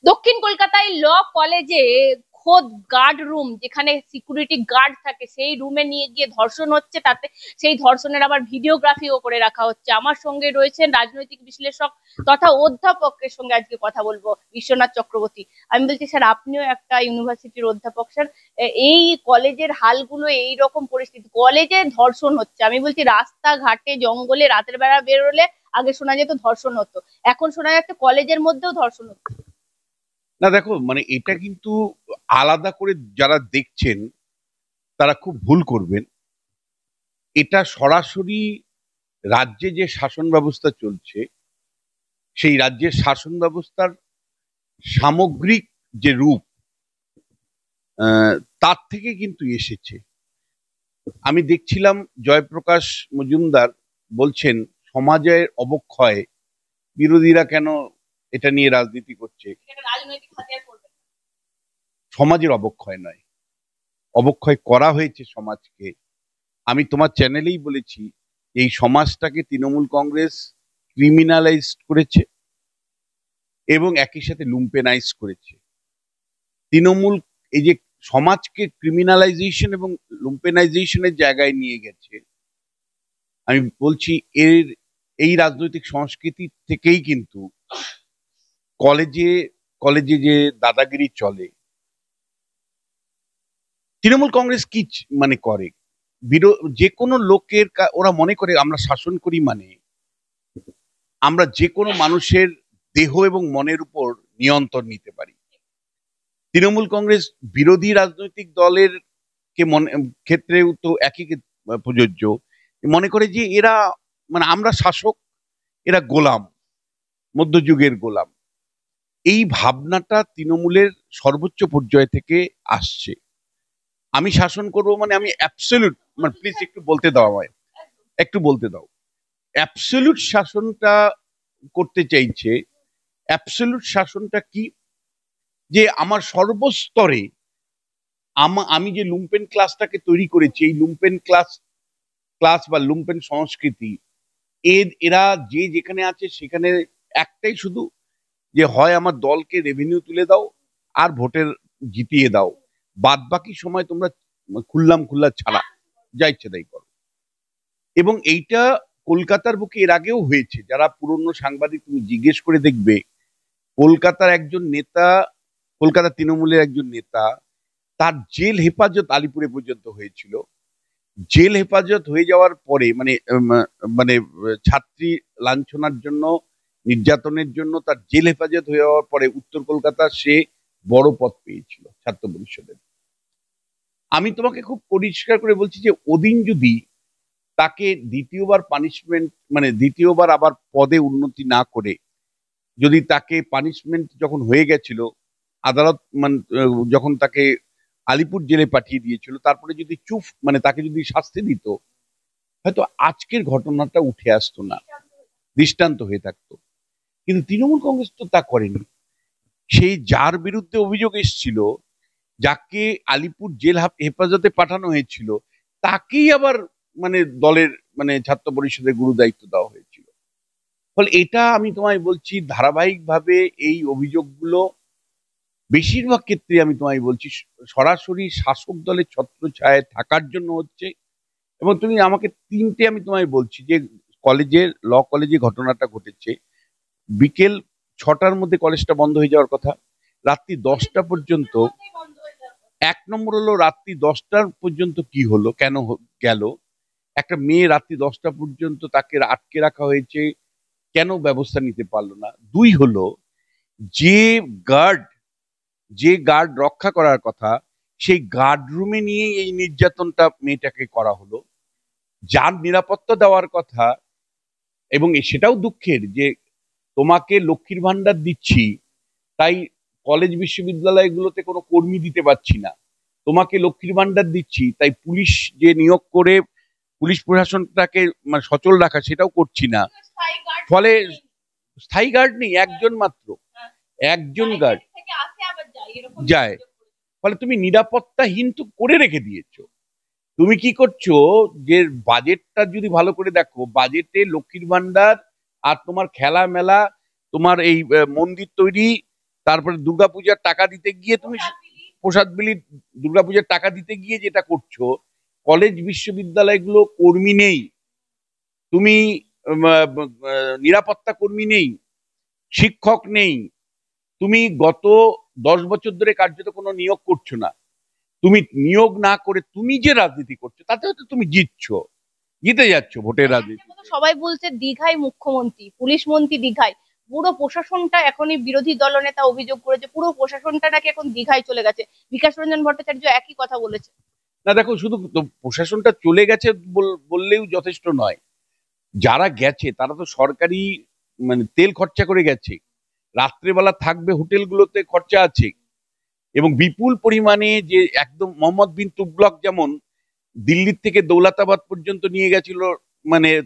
দক্ষিণ কলকাতায় ল কলেজে খোদ গার্ড রুম, যেখানে সিকিউরিটি গার্ড থাকে, সেই রুমে নিয়ে গিয়ে ধর্ষণ হচ্ছে, তাতে সেই ধর্ষণের আবার ভিডিওগ্রাফিও করে রাখা হচ্ছে। আমার সঙ্গে রয়েছেন রাজনৈতিক বিশ্লেষক তথা অধ্যাপকের সঙ্গে আজকে কথা বলবো, বিশ্বনাথ চক্রবর্তী। আমি বলছি স্যার, আপনিও একটা ইউনিভার্সিটির অধ্যাপক স্যার, এই কলেজের হালগুলো, এই রকম পরিস্থিতি, কলেজে ধর্ষণ হচ্ছে। আমি বলছি রাস্তাঘাটে জঙ্গলে রাতের বেলা বেরোলে আগে শোনা যেত ধর্ষণ হতো, এখন শোনা যাচ্ছে কলেজের মধ্যেও ধর্ষণ হচ্ছে। না দেখো, মানে এটা কিন্তু আলাদা করে যারা দেখছেন তারা খুব ভুল করবেন। এটা সরাসরি রাজ্যে যে শাসন ব্যবস্থা চলছে, সেই রাজ্যের শাসন ব্যবস্থার সামগ্রিক যে রূপ, তার থেকে কিন্তু এসেছে। আমি দেখছিলাম জয়প্রকাশ মজুমদার বলছেন সমাজের অবক্ষয়, বিরোধীরা কেন এটা নিয়ে রাজনীতি করছে। সমাজের অবক্ষয় নয়, অবক্ষয় করা হয়েছে সমাজকে। আমি তোমার চ্যানেলেই বলেছি, এই সমাজটাকে তৃণমূল কংগ্রেস ক্রিমিনালাইজ করেছে এবং একই সাথে লুম্পেনাইজ করেছে। তৃণমূল এই যে সমাজকে ক্রিমিনালাইজেশন এবং লুম্পেনাইজেশনের জায়গায় নিয়ে গেছে, আমি বলছি এই রাজনৈতিক সংস্কৃতি থেকেই কিন্তু কলেজে কলেজে যে দাদাগিরি চলে। তৃণমূল কংগ্রেস কি মানে করে, যে কোনো লোকের ওরা মনে করে আমরা শাসন করি, মানে আমরা যে কোনো মানুষের দেহ এবং মনের উপর নিয়ন্ত্রণ নিতে পারি। তৃণমূল কংগ্রেস বিরোধী রাজনৈতিক দলের ক্ষেত্রেও তো একই প্রযোজ্য। মনে করে যে এরা, মানে আমরা শাসক, এরা গোলাম, মধ্যযুগের গোলাম। এই ভাবনাটা তৃণমূলের সর্বোচ্চ পর্যায় থেকে আসছে। আমি শাসন করব মানে আমি অ্যাবসলিউট, মানে প্লিজ একটু বলতে দাও, আমায় একটু বলতে দাও। অ্যাবসলিউট শাসনটা করতে চাইছে। অ্যাবসলিউট শাসনটা কি? যে আমার সর্বস্তরে আমি যে লুম্পেন ক্লাসটাকে তৈরি করেছি, এই লুম্পেন ক্লাস বা লুম্পেন সংস্কৃতি, এরা যে যেখানে আছে সেখানে একটাই শুধু, যে হয় আমার দলকে রেভিনিউ তুলে দাও আর ভোটের জিতিয়ে দাও, বাদ বাকি সময় তোমরা খুল্লা ছাড়া যা ইচ্ছে তাই করো। এবং এইটা কলকাতার বুকে এর আগেও হয়েছে। যারা পুরনো সাংবাদিক, তুমি জিজ্ঞেস করে দেখবে, কলকাতার একজন নেতা, কলকাতা তৃণমূলের একজন নেতা, তার জেল হেফাজত আলিপুরে পর্যন্ত হয়েছিল। জেল হেফাজত হয়ে যাওয়ার পরে, মানে ছাত্রী লাঞ্ছনার জন্য, নির্যাতনের জন্য তার জেল হেফাজত হয়ে যাওয়ার পরে উত্তর কলকাতা সে বড় পদ পেয়েছিল ছাত্র পরিষদের। আমি তোমাকে খুব পরিষ্কার করে বলছি যে ওদিন যদি তাকে দ্বিতীয়বার পানিশমেন্ট, মানে দ্বিতীয়বার আবার পদে উন্নতি না করে, যদি তাকে পানিশমেন্ট যখন হয়ে গেছিল, আদালত মানে যখন তাকে আলিপুর জেলে পাঠিয়ে দিয়েছিল, তারপরে যদি মানে তাকে যদি শাস্তি দিত, হয়তো আজকের ঘটনাটা উঠে আসতো না, দৃষ্টান্ত হয়ে থাকতো। কিন্তু তৃণমূল কংগ্রেস তো তা করেনি। সেই যার বিরুদ্ধে অভিযোগ এসেছিল, যাকে আলিপুর জেল হেফাজতে পাঠানো হয়েছিল, তাকেই আবার মানে দলের, মানে ছাত্র পরিষদের গুরু দায়িত্ব দেওয়া হয়েছিল। ফলে এটা আমি তোমায় বলছি, ধারাবাহিকভাবে এই অভিযোগগুলো বেশিরভাগ ক্ষেত্রে আমি তোমায় বলছি সরাসরি শাসক দলের ছত্রছায়ায় থাকার জন্য হচ্ছে। এবং তুমি আমাকে তিনটে, আমি তোমায় বলছি যে ল কলেজে ঘটনাটা ঘটেছে, বিকেল 6টার মধ্যে কলেজটা বন্ধ হয়ে যাওয়ার কথা, রাত্রি 10টা পর্যন্ত। এক নম্বর হলো রাত্রি 10টার পর্যন্ত কি হলো, কেন গেল? একটা মেয়ে রাত্রি 10টা পর্যন্ত তাকে আটকে রাখা হয়েছে, কেন ব্যবস্থা নিতে পারলো না? দুই হলো, যে গার্ড রক্ষা করার কথা, সেই গার্ড রুমে নিয়ে এই নির্যাতনটা মেয়েটাকে করা হলো। যার নিরাপত্তা দেওয়ার কথা, এবং সেটাও দুঃখের যে তোমাকে লক্ষ্মীর ভান্ডার দিচ্ছি, তাই কলেজ বিশ্ববিদ্যালয়গুলোতে কোনো কর্মী দিতে পারছি না। তোমাকে লক্ষ্মীর ভান্ডার দিচ্ছি, তাই পুলিশ যে নিয়োগ করে পুলিশ প্রশাসনটাকে মানে সচল রাখা, সেটাও করছি না। ফলে স্থায়ী গার্ড নেই, একজন মাত্র, একজন গার্ড যায়। ফলে তুমি নিরাপত্তাহীন তো করে রেখে দিয়েছো। তুমি কি করছো, যে বাজেটটা যদি ভালো করে দেখো, বাজেটে লক্ষ্মীর ভান্ডার আর তোমার খেলা মেলা, তোমার এই মন্দির তৈরি, তারপরে দুর্গাপূজার টাকা দিতে গিয়ে তুমি প্রসাদ বিলি, দুর্গাপূজার টাকা দিতে গিয়ে যেটা করছো, কলেজ বিশ্ববিদ্যালয়গুলো কর্মী নেই, তুমি নিরাপত্তা কর্মী নেই, শিক্ষক নেই, তুমি গত 10 বছর ধরে কার্যত কোনো নিয়োগ করছো না। তুমি নিয়োগ না করে তুমি যে রাজনীতি করছো তাতে হয়তো তুমি জিতে যাচ্ছ ভোটের রাজনীতি। সবাই বলছে দীঘায় মুখ্যমন্ত্রী, পুলিশ মন্ত্রী দীঘায়, পুরো প্রশাসনটা এখনই বিরোধী দলনেতা অভিযোগ করেছে পুরো প্রশাসনটা নাকি এখন দীঘায় চলে গেছে। বিকাশ রঞ্জন ভট্টাচার্য একই কথা বলেছে। না দেখো, শুধু প্রশাসনটা চলে গেছে বললেও যথেষ্ট নয়। যারা গেছে তারা তো সরকারি তেল খরচা করে গেছে, রাত্রেবেলা থাকবে হোটেলগুলোতে খরচা আছে, এবং বিপুল পরিমাণে যে একদম মোহাম্মদ বিন তুগলক যেমন দিল্লির থেকে দৌলতাবাদ পর্যন্ত নিয়ে গেছিল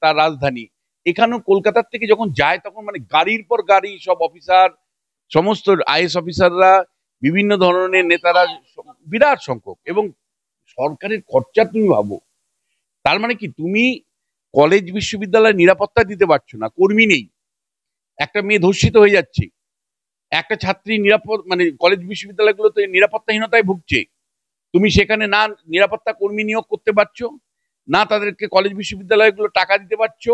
তার রাজধানী, এখানেও কলকাতার থেকে যখন যায় তখন গাড়ির পর গাড়ি সব অফিসার, সমস্ত আইএস অফিসাররা, বিভিন্ন ধরনের নেতারা, বিরাট সংখ্যক, এবং সরকারের খরচা তুমি ভাবো। তার মানে কি, তুমি কলেজ বিশ্ববিদ্যালয়ে নিরাপত্তা দিতে পারছো না, কর্মী নেই, একটা মেয়ে ধর্ষিত হয়ে যাচ্ছে, একটা ছাত্রী কলেজ বিশ্ববিদ্যালয়গুলোতে নিরাপত্তাহীনতায় ভুগছে, তুমি সেখানে না নিরাপত্তা কর্মী নিয়োগ করতে পারছো, না তাদেরকে কলেজ বিশ্ববিদ্যালয়গুলো টাকা দিতে পারছো।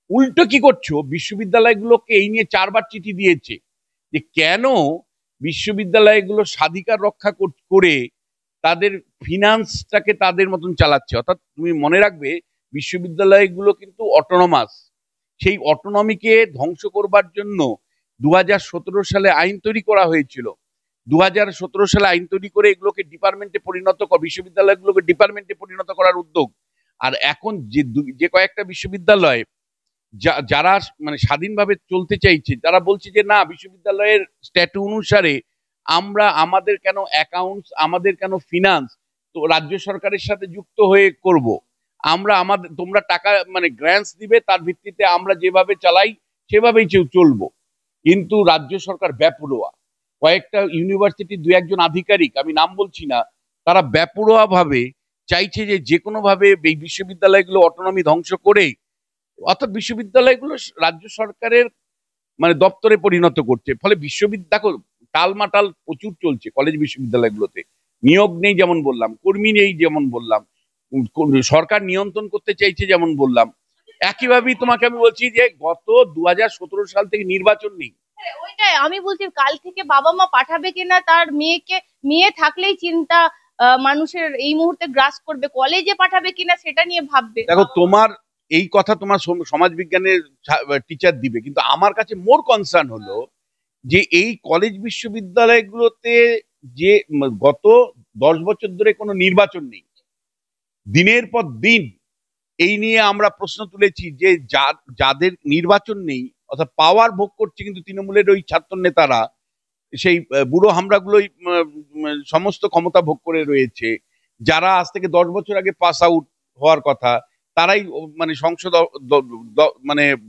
উল্টো কি করছো, বিশ্ববিদ্যালয়গুলোকে এই নিয়ে 4বার চিঠি দিয়েছে যে কেন বিশ্ববিদ্যালয়গুলো স্বাধিকার রক্ষা করে তাদের ফিনান্সটাকে তাদের মতন চালাচ্ছে। অর্থাৎ তুমি মনে রাখবে, বিশ্ববিদ্যালয়গুলো কিন্তু অটোনমাস, সেই অটোনমিকে ধ্বংস করবার জন্য 2017 সালে আইন তৈরি করা হয়েছিল। 2017 সালে আইন তৈরি করে এগুলোকে ডিপার্টমেন্টে বিশ্ববিদ্যালয়গুলোকে ডিপার্টমেন্টে পরিণত করার উদ্যোগ। আর এখন যে কয়েকটা বিশ্ববিদ্যালয় যারা স্বাধীনভাবে চলতে চাইছে, তারা বলছে যে না, বিশ্ববিদ্যালয়ের স্ট্যাটু অনুসারে আমরা আমাদের কেন অ্যাকাউন্টস, আমাদের কেন ফিনান্স তো রাজ্য সরকারের সাথে যুক্ত হয়ে করব। তোমরা টাকা গ্র্যান্টস দিবে, তার ভিত্তিতে আমরা যেভাবে চালাই সেভাবেই চলবো। কিন্তু রাজ্য সরকার বেপরোয়া, কয়েকটা ইউনিভার্সিটির 2-1 আধিকারিক, আমি নাম বলছি না, তারা বেপরোয়া ভাবে চাইছে যে কোনো ভাবে এই বিশ্ববিদ্যালয়গুলো অটোনমি ধ্বংস করে, অর্থাৎ বিশ্ববিদ্যালয়গুলো রাজ্য সরকারের দপ্তরে পরিণত করছে। ফলে দেখো, টালমাটাল প্রচুর চলছে কলেজ বিশ্ববিদ্যালয়গুলোতে, নিয়োগ নেই যেমন বললাম, কর্মী নেই যেমন বললাম, সরকার নিয়ন্ত্রণ করতে চাইছে যেমন বললাম, একইভাবেই তোমাকে আমি বলছি যে গত 2017 সাল থেকে নির্বাচন নেই। ওইটাই আমি বলছি, কাল থেকে বাবা মা পাঠাবে কিনা তার মেয়ে থাকলেই চিন্তা মানুষের এই মুহূর্তে গ্রাস করবে, কলেজে পাঠাবে কিনা সেটা নিয়ে ভাববে। দেখো, তোমার এই কথা তোমার সমাজ বিজ্ঞানের টিচার দিবে, কিন্তু আমার কাছে মোর কনসার্ন হলো যে এই কলেজ বিশ্ববিদ্যালয়গুলোতে যে গত 10 বছর ধরে কোনো নির্বাচন নেই, দিনের পর দিন এই নিয়ে আমরা প্রশ্ন তুলেছি যে যাদের নির্বাচন নেই, অর্থাৎ পাওয়ার ভোগ করছে কিন্তু তৃণমূলের ওই ছাত্র নেতারা, সেই বুড়ো হামরাগুলোই সমস্ত ক্ষমতা ভোগ করে রয়েছে। যারা আজ থেকে 10 বছর আগে পাস আউট হওয়ার কথা, তারাই সংসদ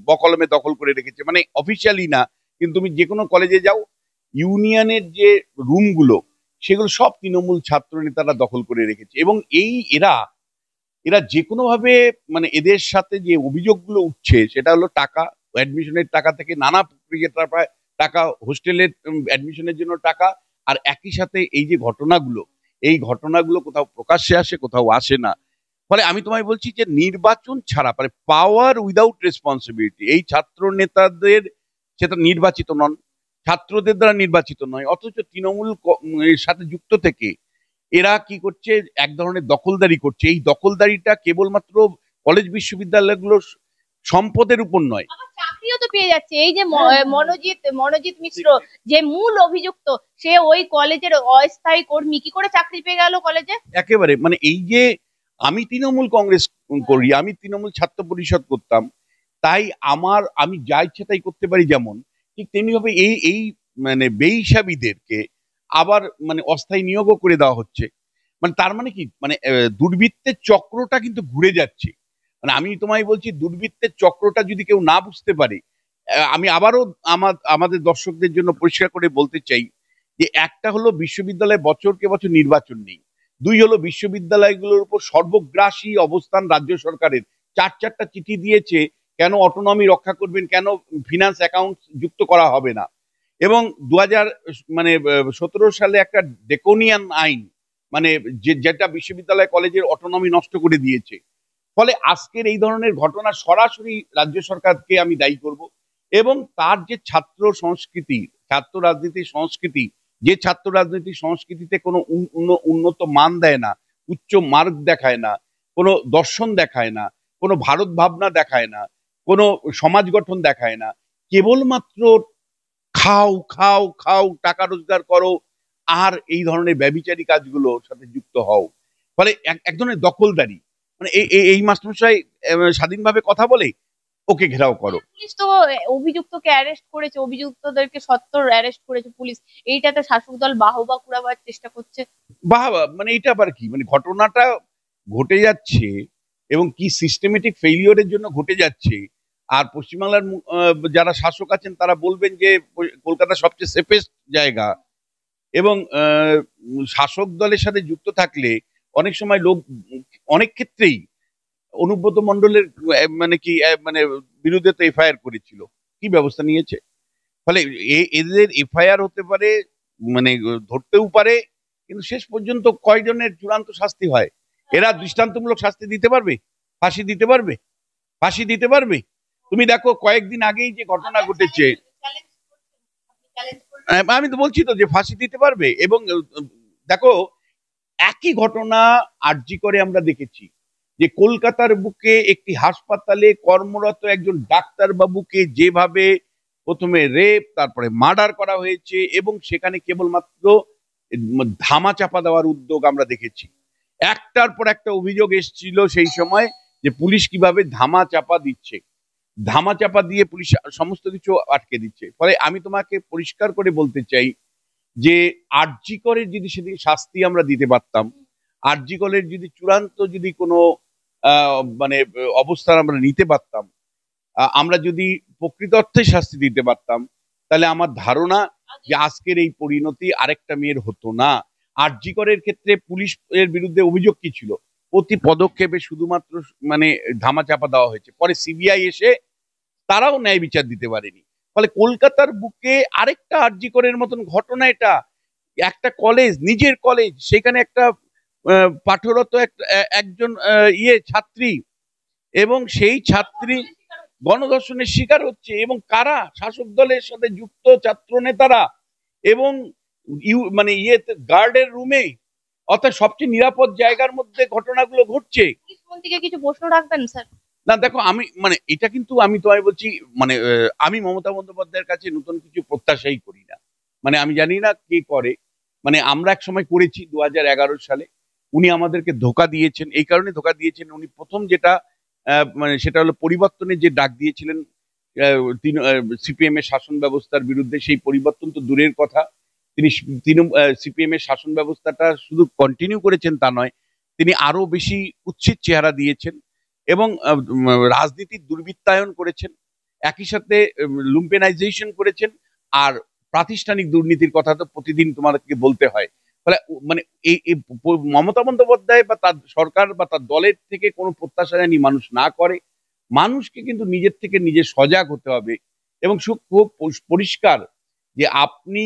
বকলমে দখল করে রেখেছে, অফিসিয়ালি না, কিন্তু তুমি যে কোনো কলেজে যাও, ইউনিয়নের যে রুমগুলো সেগুলো সব তৃণমূল ছাত্র নেতারা দখল করে রেখেছে। এবং এরা যে কোনো ভাবে এদের সাথে যে অভিযোগগুলো উঠছে সেটা হলো টাকা, অ্যাডমিশনের টাকা থেকে নানা প্রক্রিয়া, টাকা, হোস্টেলের অ্যাডমিশনের জন্য টাকা, আর একই সাথে এই যে ঘটনাগুলো কোথাও প্রকাশ্যে আসে, কোথাও আসে না। ফলে আমি তোমায় বলছি যে নির্বাচন ছাড়া পাওয়ার উইদাউট রেসপন্সিবিলিটি, এই ছাত্র নেতাদের, সেটা নির্বাচিত নন, ছাত্রদের দ্বারা নির্বাচিত নয়, অথচ তৃণমূল এর সাথে যুক্ত থেকে এরা কি করছে, এক ধরনের দখলদারি করছে। এই দখলদারিটা কেবলমাত্র কলেজ বিশ্ববিদ্যালয়গুলোর সম্পদের উপর নয়, চাকরিও তো পেয়ে যাচ্ছে। এই যে মনোজিৎ মিশ্র যে মূল অভিযুক্ত, সে ওই কলেজের অস্থায়ী কর্মী, কি করে চাকরি পেয়ে গেল কলেজে? একেবারে এই যে আমি তৃণমূল কংগ্রেস করি, আমি তৃণমূল ছাত্র পরিষদ করতাম, তাই আমি যা ইচ্ছা তাই করতে পারি, যেমন ঠিক তেমনি ভাবে এই বেহিসাবিদেরকে আবার অস্থায়ী নিয়োগও করে দেওয়া হচ্ছে। তার কি, দুর্বৃত্তের চক্রটা কিন্তু ঘুরে যাচ্ছে। আমি তোমায় বলছি, দুর্বৃত্তের চক্রটা যদি কেউ না বুঝতে পারে, আমি আবারও আমাদের দর্শকদের জন্য পরিষ্কার করে বলতে চাই যে একটা হলো বিশ্ববিদ্যালয়ে বছরকে বছর নির্বাচন নেই, 2 হলো বিশ্ববিদ্যালয়গুলোর উপর সর্বগ্রাসী অবস্থান রাজ্য সরকারের, 4টা চিঠি দিয়েছে কেন অটোনমি রক্ষা করবেন, কেন ফিনান্স অ্যাকাউন্ট যুক্ত করা হবে না। এবং 2017 সালে একটা ড্রেকোনিয়ান আইন, মানে যেটা বিশ্ববিদ্যালয় কলেজের অটোনমি নষ্ট করে দিয়েছে। ফলে আজকের এই ধরনের ঘটনা সরাসরি রাজ্য সরকারকে আমি দায়ী করব। এবং তার যে ছাত্র সংস্কৃতি, ছাত্র রাজনীতির সংস্কৃতি, যে ছাত্র রাজনীতির সংস্কৃতিতে কোনো উন্নত মান দেয় না, উচ্চ মার্গ দেখায় না, কোনো দর্শন দেখায় না, কোনো ভারত ভাবনা দেখায় না, কোনো সমাজ গঠন দেখায় না, কেবলমাত্র খাও খাও খাও, টাকা রোজগার করো, আর এই ধরনের ব্যভিচারী কাজগুলোর সাথে যুক্ত হও। ফলে এক ধরনের দখলদারি, মানে এই মাস্টারমশাই স্বাধীনভাবে কথা বলে, ওকে ঘেরাও করো। পুলিশ তো অভিযুক্তকে অ্যারেস্ট করেছে, অভিযুক্তদেরকে সত্তর অ্যারেস্ট করেছে পুলিশ। এইটাতে শাসক দল বাহবা কুড়াবার চেষ্টা করছে। বাহ, মানে এটা আবার কি, মানে ঘটনাটা ঘটে যাচ্ছে এবং কি সিস্টেমেটিক ফেইলিওরের জন্য ঘটে যাচ্ছে। আর পশ্চিমবাংলার যারা শাসক আছেন তারা বলবেন যে কলকাতা সবচেয়ে সেফেস্ট জায়গা, এবং শাসক দলের সাথে যুক্ত থাকলে অনেক সময় লোক, অনেক ক্ষেত্রেই অনুব্রত মণ্ডলের মানে বিরুদ্ধে তো এফআইআর করেছিল, কি ব্যবস্থা নিয়েছে? ফলে এদের এফআইআর হতে পারে, মানে ধরতেও পারে, কিন্তু শেষ পর্যন্ত কয়জনের চূড়ান্ত শাস্তি হয়? এরা দৃষ্টান্তমূলক শাস্তি দিতে পারবে? ফাঁসি দিতে পারবে? ফাঁসি দিতে পারবে? তুমি দেখো কয়েকদিন আগেই যে ঘটনা ঘটেছে, আমি তো বলছি তো যে ফাঁসি দিতে পারবে। এবং দেখো, একই ঘটনা আরজি করে আমরা দেখেছি যে কলকাতার বুকে একটি হাসপাতালে কর্মরত একজন ডাক্তার বাবুকে যেভাবে প্রথমে রেপ, তারপরে মার্ডার করা হয়েছে, এবং সেখানে কেবলমাত্র ধামা চাপা দেওয়ার উদ্যোগ আমরা দেখেছি। একটার পর একটা অভিযোগ এসেছিল সেই সময় যে পুলিশ কিভাবে ধামা চাপা দিচ্ছে, ধামা চাপা দিয়ে পুলিশ সমস্ত কিছু আটকে দিচ্ছে। ফলে আমি তোমাকে পরিষ্কার করে বলতে চাই যে আরজি করের যদি সেদিন শাস্তি আমরা দিতে পারতাম, আরজি করের যদি চূড়ান্ত যদি কোনো মানে অবস্থান আমরা নিতে পারতাম, আমরা যদি প্রকৃত অর্থে শাস্তি দিতে পারতাম, তাহলে আমার ধারণা যে আজকের এই পরিণতি আরেকটা মেয়ের হতো না। আরজি করের ক্ষেত্রে পুলিশ এর বিরুদ্ধে অভিযোগ কি ছিল? প্রতি পদক্ষেপে শুধুমাত্র মানে ধামাচাপা দেওয়া হয়েছে, পরে সিবিআই এসে তারাও ন্যায় বিচার দিতে পারেনি। ফলে কলকাতার বুকে আরেকটা আরজি করের মতন ঘটনা। এটা একটা কলেজ, নিজের কলেজ, সেখানে একটা পাঠরত একজন ছাত্রী, এবং সেই ছাত্রী গণধর্ষণের শিকার হচ্ছে, এবং কারা? শাসক দলের সাথে যুক্ত ছাত্র নেতারা, এবং মানে গার্ডের রুমে, অর্থাৎ সবচেয়ে নিরাপদ জায়গার মধ্যে ঘটনাগুলো ঘটছে। কিছু প্রশ্ন রাখবেন স্যার? না দেখো, আমি মানে এটা কিন্তু আমি তোমায় বলছি, মানে আমি মমতা বন্দ্যোপাধ্যায়ের কাছে নতুন কিছু প্রত্যাশাই করি না। মানে আমি জানি না কে করে, মানে আমরা এক সময় করেছি 2011 সালে। উনি আমাদেরকে ধোকা দিয়েছেন, এই কারণে ধোকা দিয়েছেন, উনি প্রথম যেটা মানে সেটা হলো পরিবর্তনের যে ডাক দিয়েছিলেন সিপিএম এর শাসন ব্যবস্থার বিরুদ্ধে। সেই পরিবর্তন তো দূরের কথা, তিনি সিপিএম এর শাসন ব্যবস্থাটা শুধু কন্টিনিউ করেছেন তা নয়, তিনি আরো বেশি কুৎসিত চেহারা দিয়েছেন এবং রাজনীতির দুর্বৃত্তায়ন করেছেন, একই সাথে লুম্পেনাইজেশন করেছেন, আর প্রাতিষ্ঠানিক দুর্নীতির কথা তো প্রতিদিন তোমাদেরকে বলতে হয়। ফলে মানে এই মমতা বন্দ্যোপাধ্যায় বা তার সরকার বা তার দলের থেকে কোনো প্রত্যাশা জানি মানুষ না করে। মানুষকে কিন্তু নিজের থেকে নিজে সজাগ হতে হবে, এবং খুব পরিষ্কার যে আপনি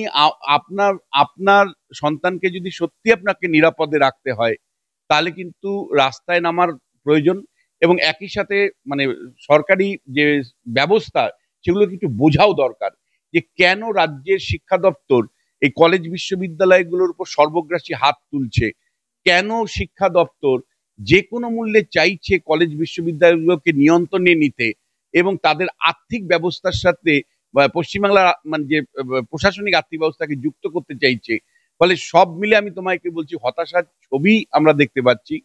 আপনার আপনার সন্তানকে যদি সত্যি আপনাকে নিরাপদে রাখতে হয়, তাহলে কিন্তু রাস্তায় নামার প্রয়োজন, এবং একই সাথে মানে সরকারি যে ব্যবস্থা সেগুলো একটু বোঝাও দরকার যে কেন রাজ্যের শিক্ষা দপ্তর এই কলেজ বিশ্ববিদ্যালয়গুলোর উপর সর্বগ্রাসী হাত তুলছে, কেন শিক্ষা দপ্তর যে কোনো মূল্যে চাইছে কলেজ বিশ্ববিদ্যালয়গুলোকে নিয়ন্ত্রণে নিতে, এবং তাদের আর্থিক ব্যবস্থার সাথে পশ্চিমবাংলার মানে যে প্রশাসনিক আর্থিক ব্যবস্থাকে যুক্ত করতে চাইছে। ফলে সব মিলে আমি তোমাকে বলছি, হতাশার ছবি আমরা দেখতে পাচ্ছি।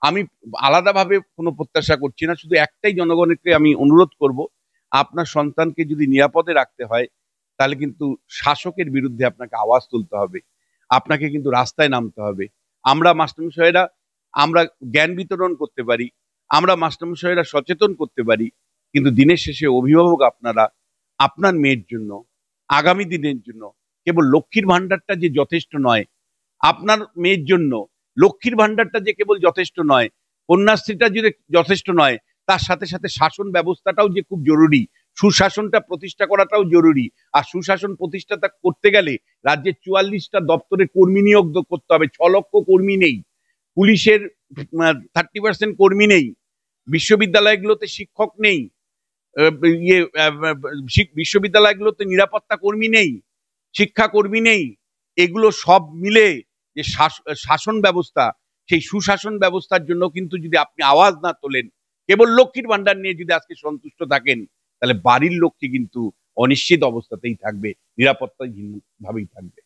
আমি আলাদাভাবে কোনো প্রত্যাশা করছি না, শুধু একটাই জনগণকে আমি অনুরোধ করব, আপনার সন্তানকে যদি নিরাপদে রাখতে হয় তাহলে কিন্তু শাসকের বিরুদ্ধে আপনাকে আওয়াজ তুলতে হবে, আপনাকে কিন্তু রাস্তায় নামতে হবে। আমরা মাস্টারমশাইরা আমরা জ্ঞান বিতরণ করতে পারি, আমরা মাস্টারমশাইরা সচেতন করতে পারি, কিন্তু দিনের শেষে অভিভাবক আপনারা আপনার মেয়ের জন্য, আগামী দিনের জন্য কেবল লক্ষ্মীর ভান্ডারটা যে যথেষ্ট নয়, আপনার মেয়ের জন্য লক্ষ্মীর ভান্ডারটা যে কেবল যথেষ্ট নয়, কন্যাশ্রীটা যে যথেষ্ট নয়, তার সাথে সাথে শাসন ব্যবস্থাটাও যে খুব জরুরি, সুশাসনটা প্রতিষ্ঠা করাটাও জরুরি। আর সুশাসন প্রতিষ্ঠাটা করতে গেলে রাজ্যের 44টা দপ্তরে কর্মী নিয়োগ করতে হবে। 6 লক্ষ কর্মী নেই, পুলিশের 30% কর্মী নেই, বিশ্ববিদ্যালয়গুলোতে শিক্ষক নেই, বিশ্ববিদ্যালয়গুলোতে নিরাপত্তা কর্মী নেই, শিক্ষা কর্মী নেই। এগুলো সব মিলে যে শাসন ব্যবস্থা, সেই সুশাসন ব্যবস্থার জন্য কিন্তু যদি আপনি আওয়াজ না তোলেন, কেবল লক্ষ্মীর ভান্ডার নিয়ে যদি আজকে সন্তুষ্ট থাকেন, তাহলে বাড়ির লক্ষ্মী কিন্তু অনিশ্চিত অবস্থাতেই থাকবে, নিরাপত্তাহীন ভাবেই থাকবে।